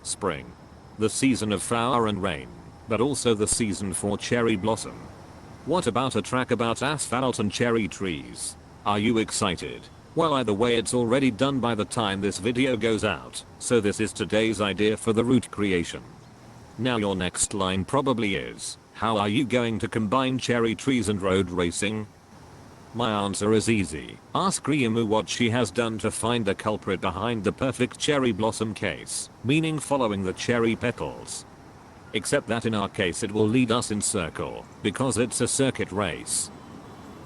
spring. The season of flower and rain, but also the season for cherry blossom. What about a track about asphalt and cherry trees? Are you excited? Well, either way it's already done by the time this video goes out, so this is today's idea for the route creation. Now your next line probably is, how are you going to combine cherry trees and road racing? My answer is easy. Ask Ryumu what she has done to find the culprit behind the perfect cherry blossom case, meaning following the cherry petals. Except that in our case it will lead us in circle, because it's a circuit race.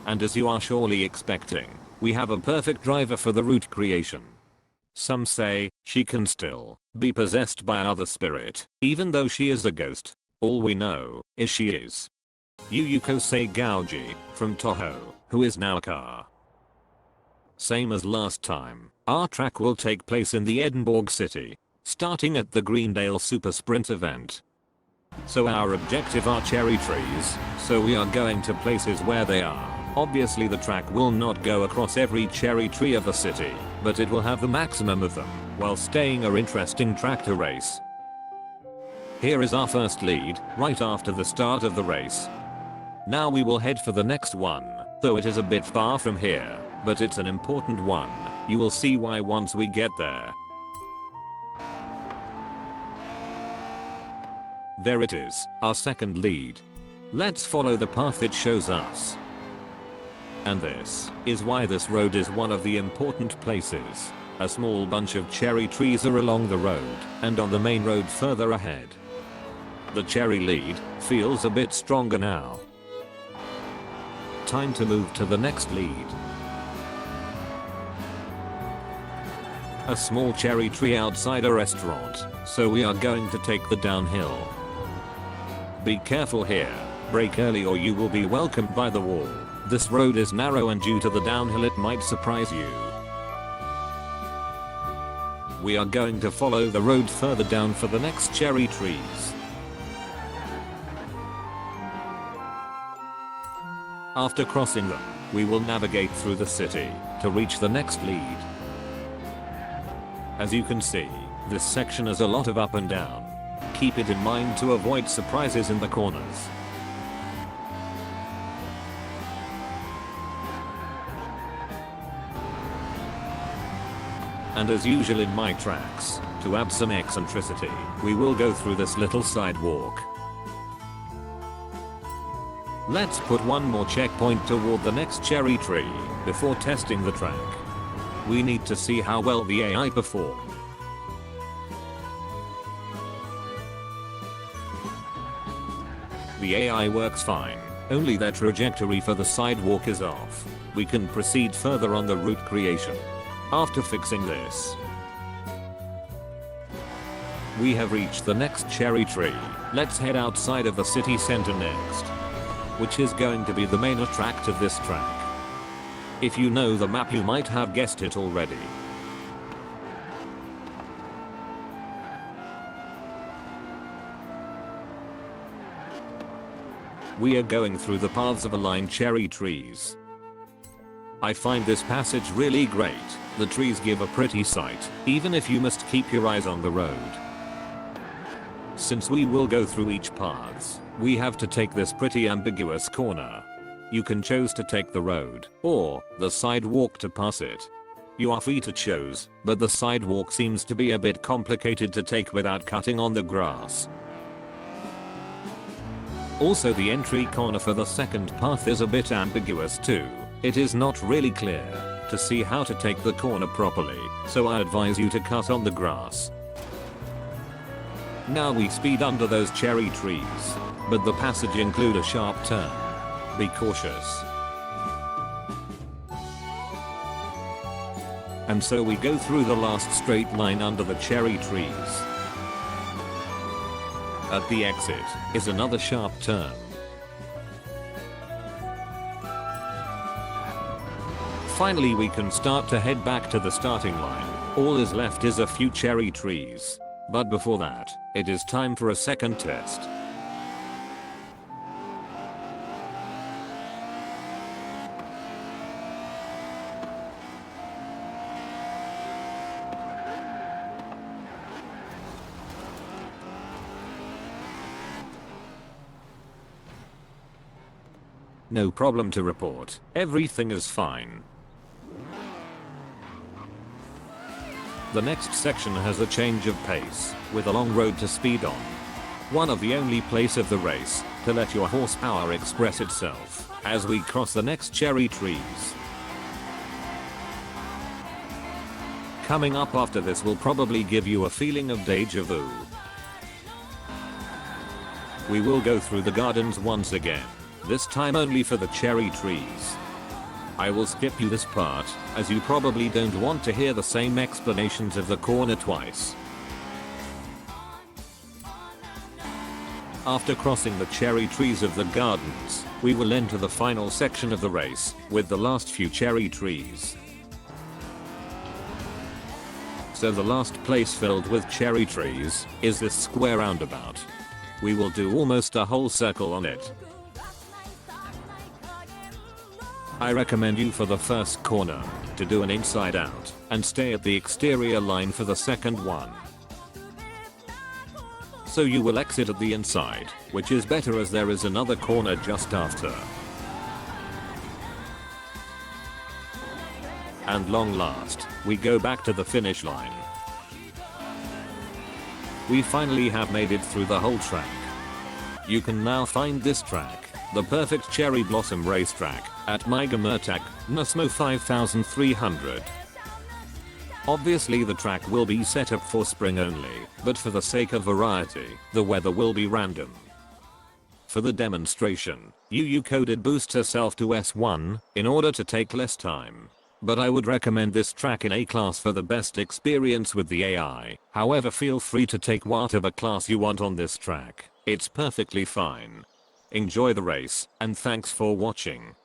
And as you are surely expecting, we have a perfect driver for the route creation. Some say she can still be possessed by another spirit, even though she is a ghost. All we know is she is Yuyuko Seigauji from Touhou, who is now a car. Same as last time, our track will take place in the Edinburgh city, starting at the Greendale Super Sprint event. So our objective are cherry trees, so we are going to places where they are. Obviously the track will not go across every cherry tree of the city, but it will have the maximum of them, while staying an interesting track to race. Here is our first lead, right after the start of the race. Now we will head for the next one, though it is a bit far from here, but it's an important one. You will see why once we get there. There it is, our second lead. Let's follow the path it shows us. And this is why this road is one of the important places. A small bunch of cherry trees are along the road, and on the main road further ahead. The cherry lead feels a bit stronger now. Time to move to the next lead. A small cherry tree outside a restaurant, so we are going to take the downhill. Be careful here, brake early or you will be welcomed by the wall. This road is narrow and due to the downhill it might surprise you. We are going to follow the road further down for the next cherry trees. After crossing them, we will navigate through the city to reach the next lead. As you can see, this section has a lot of up and down. Keep it in mind to avoid surprises in the corners. And as usual in my tracks, to add some eccentricity, we will go through this little sidewalk. Let's put one more checkpoint toward the next cherry tree before testing the track. We need to see how well the AI perform. The AI works fine, only their trajectory for the sidewalk is off. We can proceed further on the route creation. After fixing this, we have reached the next cherry tree. Let's head outside of the city center next, which is going to be the main attract of this track. If you know the map you might have guessed it already. We are going through the paths of aligned cherry trees. I find this passage really great. The trees give a pretty sight, even if you must keep your eyes on the road. Since we will go through each paths, we have to take this pretty ambiguous corner. You can choose to take the road, or the sidewalk to pass it. You are free to choose, but the sidewalk seems to be a bit complicated to take without cutting on the grass. Also the entry corner for the second path is a bit ambiguous too. It is not really clear to see how to take the corner properly, so I advise you to cut on the grass. Now we speed under those cherry trees, but the passage include a sharp turn. Be cautious. And so we go through the last straight line under the cherry trees. At the exit is another sharp turn. Finally we can start to head back to the starting line. All is left is a few cherry trees. But before that, it is time for a second test. No problem to report, everything is fine. The next section has a change of pace, with a long road to speed on. One of the only place of the race, to let your horsepower express itself, as we cross the next cherry trees. Coming up after this will probably give you a feeling of deja vu. We will go through the gardens once again, this time only for the cherry trees. I will skip you this part, as you probably don't want to hear the same explanations of the corner twice. After crossing the cherry trees of the gardens, we will enter the final section of the race, with the last few cherry trees. So the last place filled with cherry trees, is this square roundabout. We will do almost a whole circle on it. I recommend you for the first corner, to do an inside out, and stay at the exterior line for the second one. So you will exit at the inside, which is better as there is another corner just after. And long last, we go back to the finish line. We finally have made it through the whole track. You can now find this track, the perfect cherry blossom racetrack, at Mygamertak, Nusmo 5300. Obviously the track will be set up for spring only, but for the sake of variety, the weather will be random. For the demonstration, you coded boost herself to S1, in order to take less time. But I would recommend this track in A class for the best experience with the AI, however feel free to take whatever class you want on this track, it's perfectly fine. Enjoy the race, and thanks for watching.